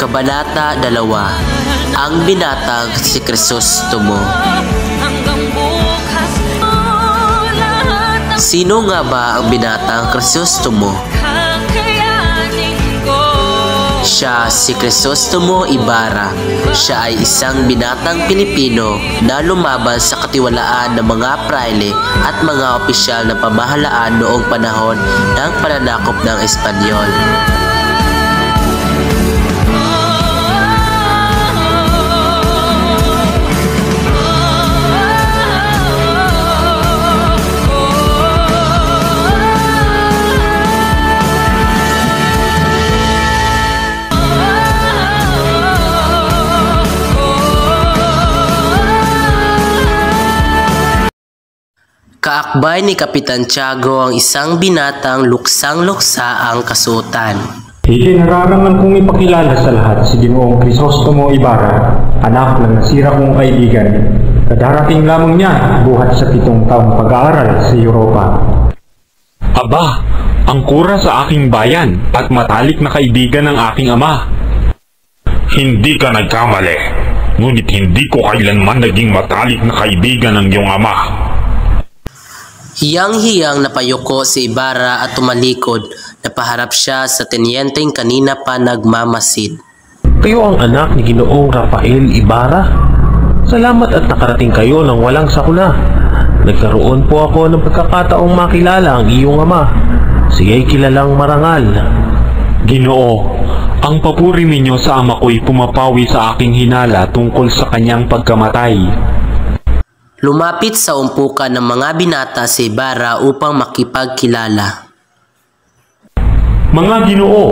Kabanata 2. Ang binatang si Crisostomo. Sino nga ba ang binatang Crisostomo? Siya si Crisostomo Ibarra. Siya ay isang binatang Pilipino na lumaban sa katiwalaan ng mga praile at mga opisyal ng pamahalaan noong panahon ng pananakop ng Espanyol. Kaakbay ni Kapitan Tiago ang isang binatang luksang-luksa ang kasuotan. Itinararangan kong ipakilala sa lahat si Ginoong Crisostomo Ibarra, anak ng nasira kong kaibigan. Kadarating lamang niya buhat sa 7 taong pag-aaral sa Europa. Aba, ang kura sa aking bayan at matalik na kaibigan ng aking ama. Hindi ka nagkamali, ngunit hindi ko kailanman naging matalik na kaibigan ng iyong ama. Hiyang-hiyang napayuko si Ibarra at tumalikod. Napaharap siya sa tenyenteng kanina pa nagmamasid. Kayo ang anak ni Ginoong Rafael Ibarra? Salamat at nakarating kayo ng walang sakuna. Nagkaroon po ako ng pagkakataong makilala ang iyong ama. Siya'y kilalang marangal. Ginoo, ang papuri ninyo sa ama ko'y pumapawi sa aking hinala tungkol sa kanyang pagkamatay. Lumapit sa umpukan ng mga binata si Ibarra upang makipagkilala. Mga Ginoo,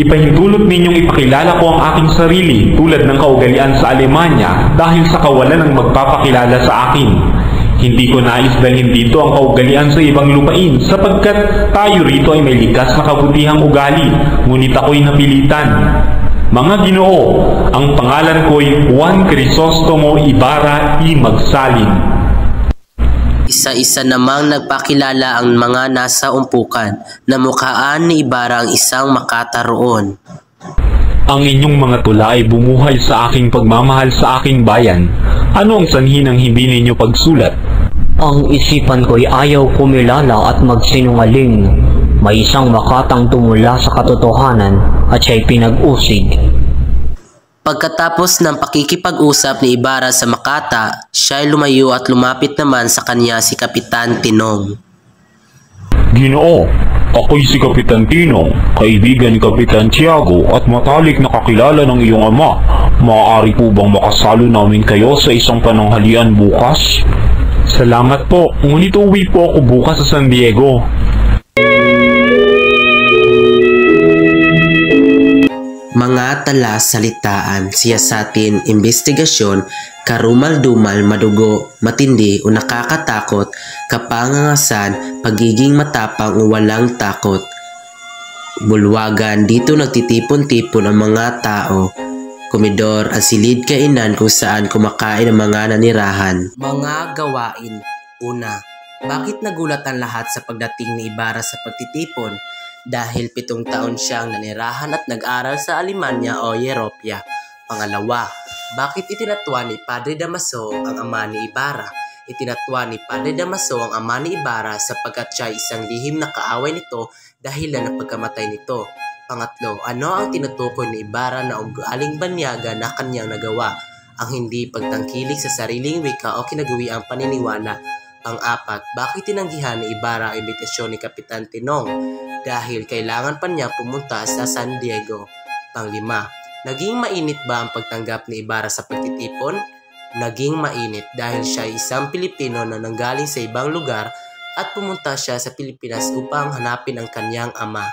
ipahintulot ninyong ipakilala ko ang aking sarili tulad ng kaugalian sa Alemanya dahil sa kawalan ng magpapakilala sa akin. Hindi ko nais dalhin dito ang kaugalian sa ibang lupain sapagkat tayo rito ay may likas na kabutihang ugali, ngunit ako'y napilitan. Mga Ginoo, ang pangalan ko'y Juan Crisostomo Ibarra y Magsalin. Isa-isa namang nagpakilala ang mga nasa umpukan na mukhaan ni Ibarra ang isang makata roon. Ang inyong mga tula ay bumuhay sa aking pagmamahal sa aking bayan. Ano ang sanhi ng hindi ninyo pagsulat? Ang isipan ko'y ayaw kumilala at magsinungaling. May isang makatang tumula sa katotohanan at siya'y pinag-usig. Pagkatapos ng pakikipag-usap ni Ibarra sa makata, siya'y lumayo at lumapit naman sa kanya si Kapitan Tinong. Ginoo, ako'y si Kapitan Tinong, kaibigan ni Kapitan Tiago at matalik na kakilala ng iyong ama. Maaari po bang makasalo namin kayo sa isang pananghalian bukas? Salamat po, ngunit uwi po ako bukas sa San Diego. Mga talasalitaan, siyasatin, investigasyon, karumal-dumal, madugo, matindi o nakakatakot, kapangangasan, pagiging matapang o walang takot. Bulwagan, dito nagtitipon-tipon ang mga tao. Komedor, ang silid kainan kung saan kumakain ang mga nanirahan. Mga gawain. Una, bakit nagulat ang lahat sa pagdating ni Ibarra sa pagtitipon? Dahil 7 taon siyang nanirahan at nag-aral sa Alemanya o Europia. Pangalawa, bakit itinatwa ni Padre Damaso ang ama ni Ibarra? Itinatwa ni Padre Damaso ang ama ni Ibarra sapagkat siya isang lihim na kaaway nito dahilan ng pagkamatay nito. Pangatlo, ano ang tinutukoy ni Ibarra na ugaling banyaga na kanyang nagawa? Ang hindi pagtangkilik sa sariling wika o kinagawiang paniniwala. Pang-apat, bakit tinanggihan ni Ibarra ang imbitasyon ni Kapitan Tinong? Dahil kailangan pa niya pumunta sa San Diego. Pang-lima, naging mainit ba ang pagtanggap ni Ibarra sa pagtitipon? Naging mainit dahil siya ay isang Pilipino na nanggaling sa ibang lugar at pumunta siya sa Pilipinas upang hanapin ang kanyang ama.